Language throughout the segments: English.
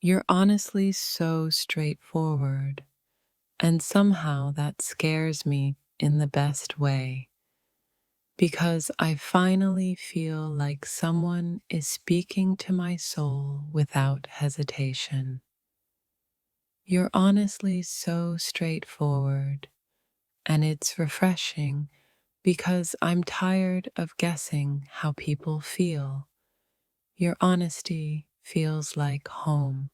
You're honestly so straightforward, and somehow that scares me in the best way because I finally feel like someone is speaking to my soul without hesitation. You're honestly so straightforward, and it's refreshing because I'm tired of guessing how people feel. Your honesty feels like home.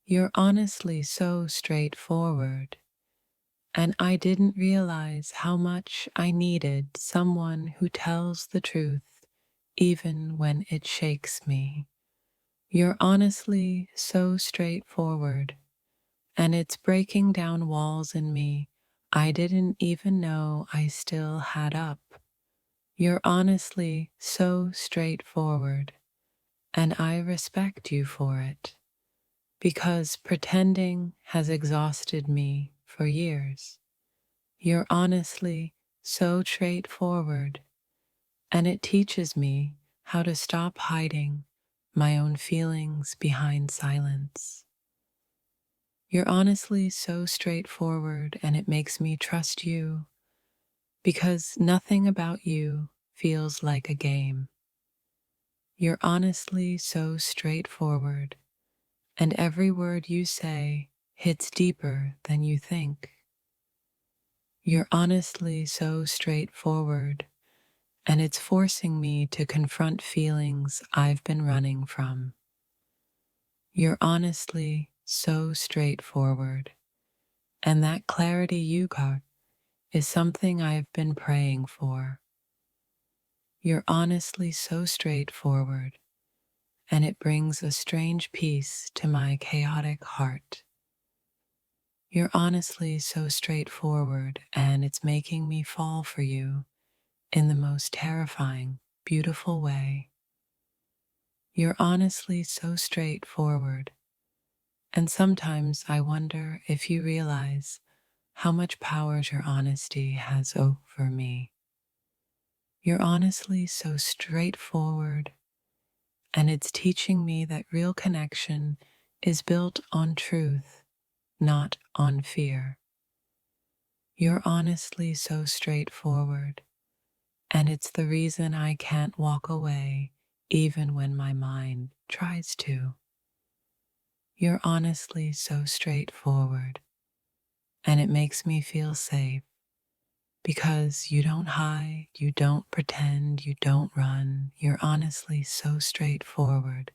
You're honestly so straightforward, and I didn't realize how much I needed someone who tells the truth even when it shakes me. You're honestly so straightforward, and it's breaking down walls in me I didn't even know I still had up. You're honestly so straightforward, and I respect you for it, because pretending has exhausted me for years. You're honestly so straightforward, and it teaches me how to stop hiding my own feelings behind silence. You're honestly so straightforward, and it makes me trust you because nothing about you feels like a game. You're honestly so straightforward, and every word you say hits deeper than you think. You're honestly so straightforward, and it's forcing me to confront feelings I've been running from. You're honestly so straightforward, and that clarity you got is something I've been praying for. You're honestly so straightforward, and it brings a strange peace to my chaotic heart. You're honestly so straightforward, and it's making me fall for you in the most terrifying, beautiful way. You're honestly so straightforward, and sometimes I wonder if you realize how much power your honesty has over me. You're honestly so straightforward, and it's teaching me that real connection is built on truth, not on fear. You're honestly so straightforward, and it's the reason I can't walk away even when my mind tries to. You're honestly so straightforward, and it makes me feel safe because you don't hide, you don't pretend, you don't run. You're honestly so straightforward,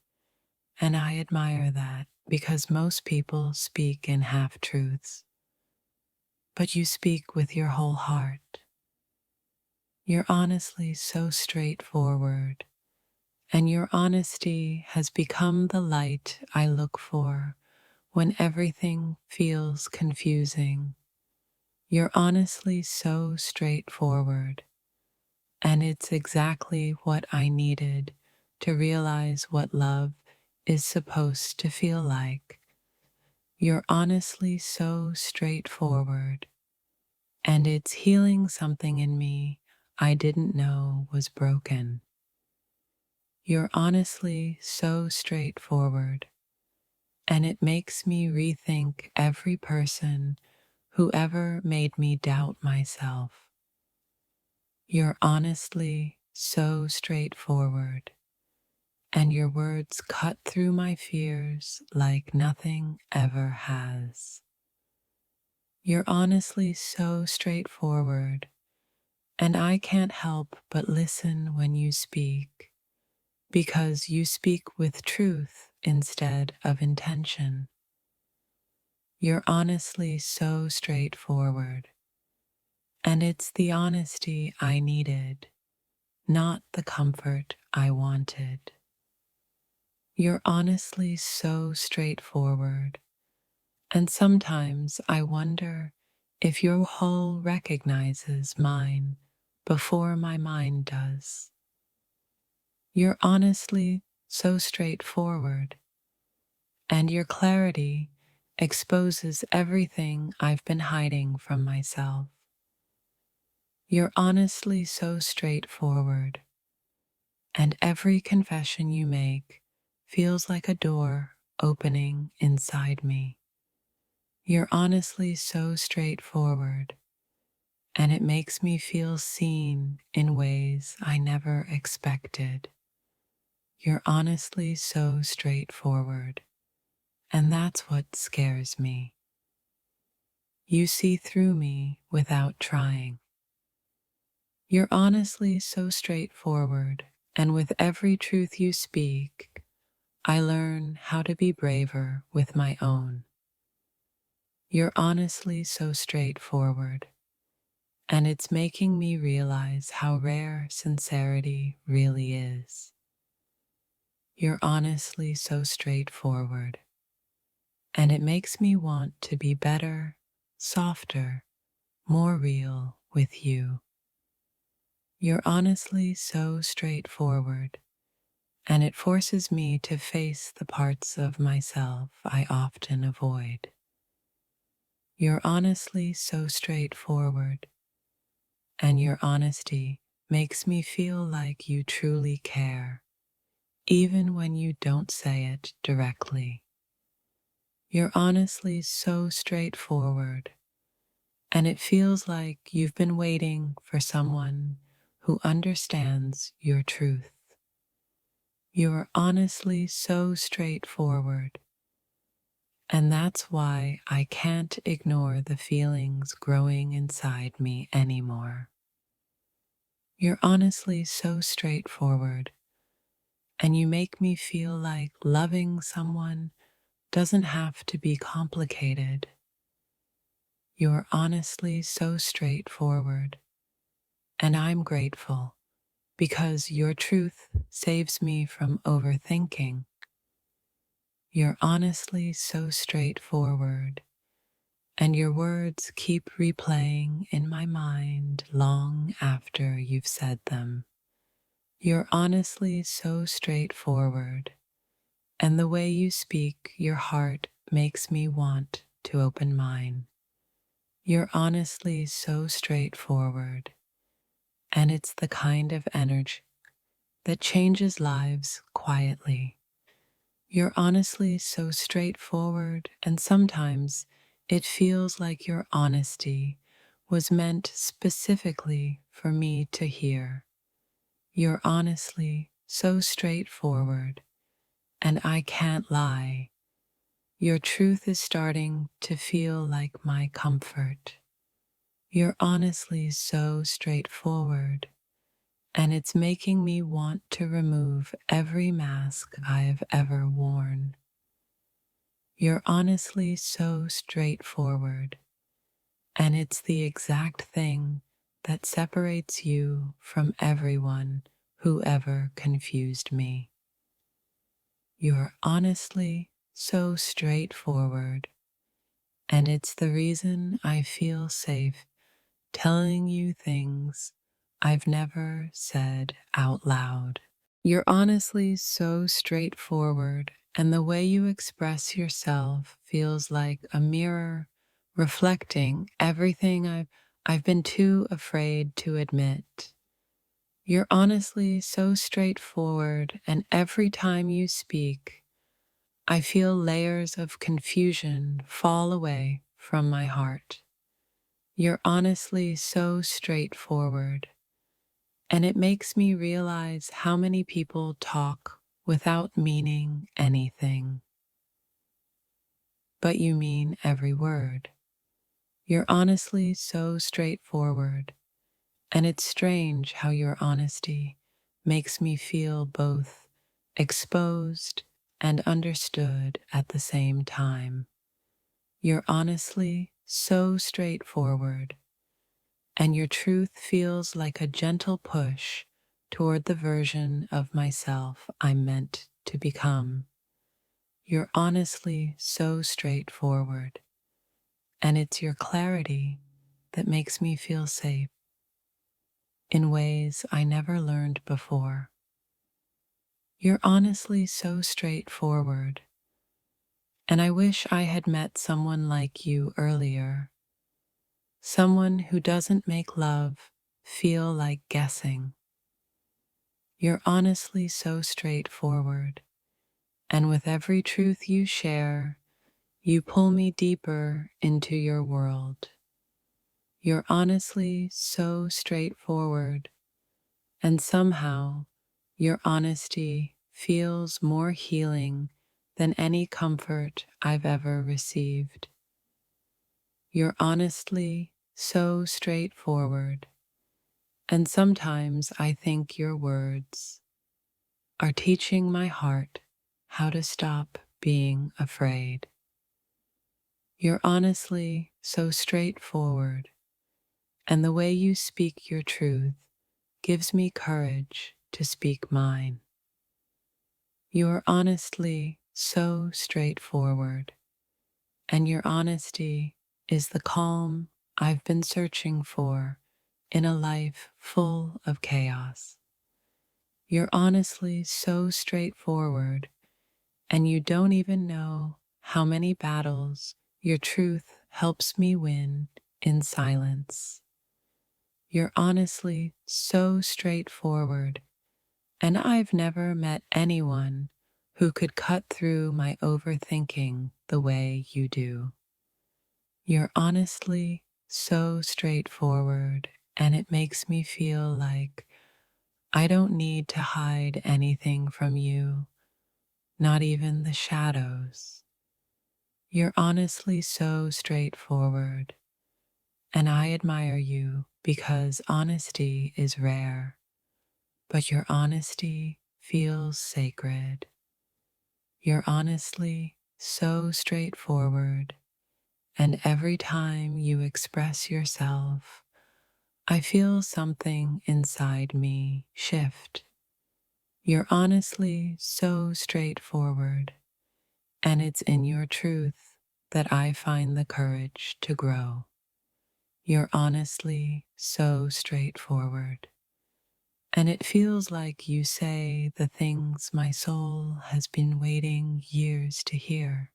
and I admire that because most people speak in half truths, but you speak with your whole heart. You're honestly so straightforward, and your honesty has become the light I look for when everything feels confusing. You're honestly so straightforward, and it's exactly what I needed to realize what love is supposed to feel like. You're honestly so straightforward, and it's healing something in me I didn't know was broken. You're honestly so straightforward, and it makes me rethink every person who ever made me doubt myself. You're honestly so straightforward, and your words cut through my fears like nothing ever has. You're honestly so straightforward, and I can't help but listen when you speak, because you speak with truth instead of intention. You're honestly so straightforward, and it's the honesty I needed, not the comfort I wanted. You're honestly so straightforward, and sometimes I wonder if your whole recognizes mine before my mind does. You're honestly so straightforward, and your clarity exposes everything I've been hiding from myself. You're honestly so straightforward, and every confession you make feels like a door opening inside me. You're honestly so straightforward, and it makes me feel seen in ways I never expected. You're honestly so straightforward, and that's what scares me. You see through me without trying. You're honestly so straightforward, and with every truth you speak, I learn how to be braver with my own. You're honestly so straightforward, and it's making me realize how rare sincerity really is. You're honestly so straightforward, and it makes me want to be better, softer, more real with you. You're honestly so straightforward, and it forces me to face the parts of myself I often avoid. You're honestly so straightforward, and your honesty makes me feel like you truly care, even when you don't say it directly. You're honestly so straightforward, and it feels like you've been waiting for someone who understands your truth. You're honestly so straightforward, and that's why I can't ignore the feelings growing inside me anymore. You're honestly so straightforward, and you make me feel like loving someone doesn't have to be complicated. You're honestly so straightforward, and I'm grateful because your truth saves me from overthinking. You're honestly so straightforward, and your words keep replaying in my mind long after you've said them. You're honestly so straightforward, and the way you speak your heart makes me want to open mine. You're honestly so straightforward, and it's the kind of energy that changes lives quietly. You're honestly so straightforward, and sometimes it feels like your honesty was meant specifically for me to hear. You're honestly so straightforward, and I can't lie. Your truth is starting to feel like my comfort. You're honestly so straightforward, and it's making me want to remove every mask I've ever worn. You're honestly so straightforward, and it's the exact thing that separates you from everyone who ever confused me. You're honestly so straightforward, and it's the reason I feel safe telling you things I've never said out loud. You're honestly so straightforward, and the way you express yourself feels like a mirror reflecting everything I've been too afraid to admit. You're honestly so straightforward, and every time you speak, I feel layers of confusion fall away from my heart. You're honestly so straightforward, and it makes me realize how many people talk without meaning anything. But you mean every word. You're honestly so straightforward, and it's strange how your honesty makes me feel both exposed and understood at the same time. You're honestly so straightforward, and your truth feels like a gentle push toward the version of myself I'm meant to become. You're honestly so straightforward, and it's your clarity that makes me feel safe in ways I never learned before. You're honestly so straightforward, and I wish I had met someone like you earlier. Someone who doesn't make love feel like guessing. You're honestly so straightforward, And with every truth you share, you pull me deeper into your world. You're honestly so straightforward, and somehow your honesty feels more healing than any comfort I've ever received. You're honestly so straightforward, and sometimes I think your words are teaching my heart how to stop being afraid. You're honestly so straightforward, and the way you speak your truth gives me courage to speak mine. You're honestly so straightforward, and your honesty is the calm I've been searching for in a life full of chaos. You're honestly so straightforward, and you don't even know how many battles your truth helps me win in silence. You're honestly so straightforward, and I've never met anyone who could cut through my overthinking the way you do. You're honestly so straightforward, and it makes me feel like I don't need to hide anything from you, not even the shadows. You're honestly so straightforward, and I admire you because honesty is rare, but your honesty feels sacred. You're honestly so straightforward, and every time you express yourself, I feel something inside me shift. You're honestly so straightforward, and it's in your truth that I find the courage to grow. You're honestly so straightforward, and it feels like you say the things my soul has been waiting years to hear.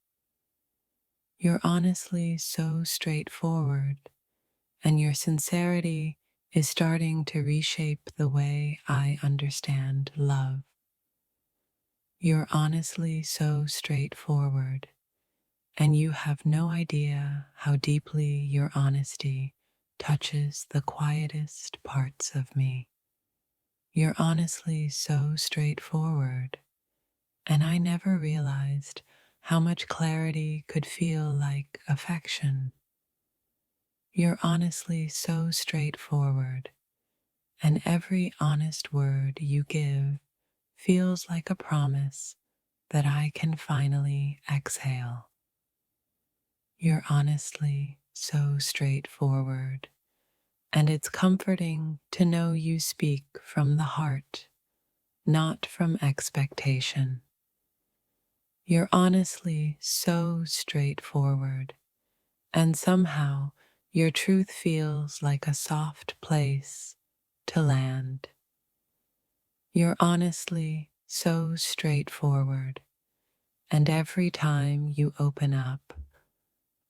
You're honestly so straightforward, and your sincerity is starting to reshape the way I understand love. You're honestly so straightforward, and you have no idea how deeply your honesty touches the quietest parts of me. You're honestly so straightforward, and I never realized how much clarity could feel like affection. You're honestly so straightforward, and every honest word you give feels like a promise that I can finally exhale. You're honestly so straightforward, and it's comforting to know you speak from the heart, not from expectation. You're honestly so straightforward, and somehow your truth feels like a soft place to land. You're honestly so straightforward, and every time you open up,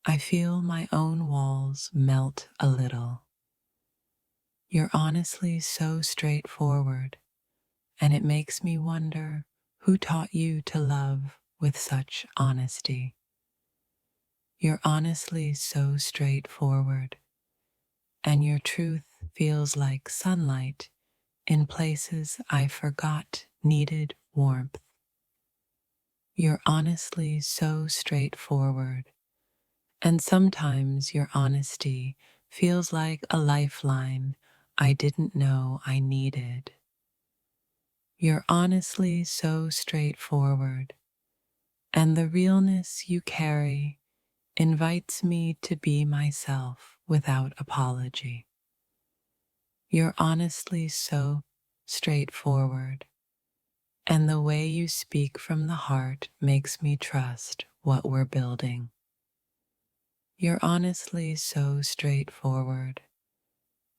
I feel my own walls melt a little. You're honestly so straightforward, and it makes me wonder who taught you to love with such honesty. You're honestly so straightforward, and your truth feels like sunlight in places I forgot needed warmth. You're honestly so straightforward, and sometimes your honesty feels like a lifeline I didn't know I needed. You're honestly so straightforward, and the realness you carry invites me to be myself without apology. You're honestly so straightforward, and the way you speak from the heart makes me trust what we're building. You're honestly so straightforward,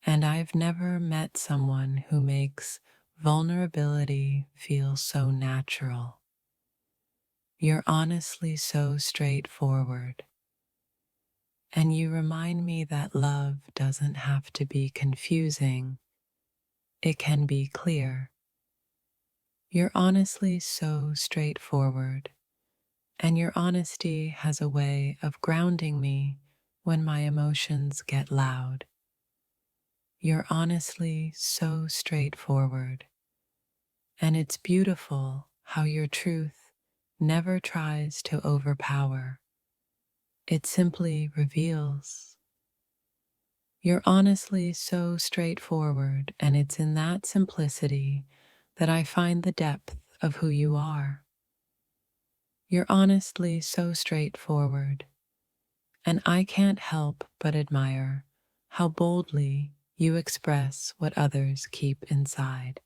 and I've never met someone who makes vulnerability feel so natural. You're honestly so straightforward, and you remind me that love doesn't have to be confusing, it can be clear. You're honestly so straightforward, And your honesty has a way of grounding me when my emotions get loud. You're honestly so straightforward, and it's beautiful how your truth never tries to overpower. It simply reveals. You're honestly so straightforward, and it's in that simplicity that I find the depth of who you are. You're honestly so straightforward, and I can't help but admire how boldly you express what others keep inside.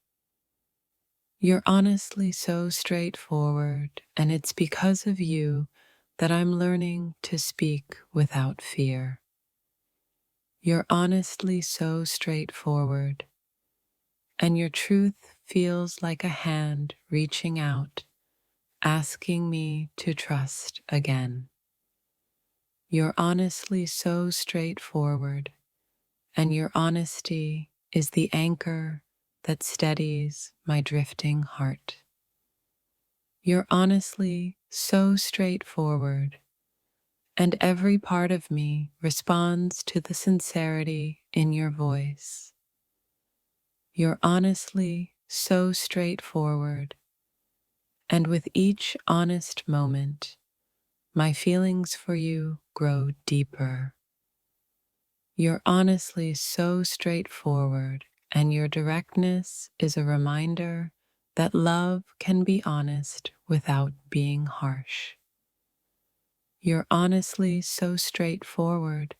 You're honestly so straightforward, and it's because of you that I'm learning to speak without fear. You're honestly so straightforward, and your truth feels like a hand reaching out, asking me to trust again. You're honestly so straightforward, and your honesty is the anchor that steadies my drifting heart. You're honestly so straightforward, and every part of me responds to the sincerity in your voice. You're honestly so straightforward, and with each honest moment, my feelings for you grow deeper. You're honestly so straightforward, and your directness is a reminder that love can be honest without being harsh. You're honestly so straightforward,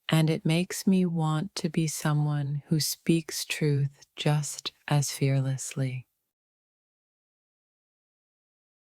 and it makes me want to be someone who speaks truth just as fearlessly.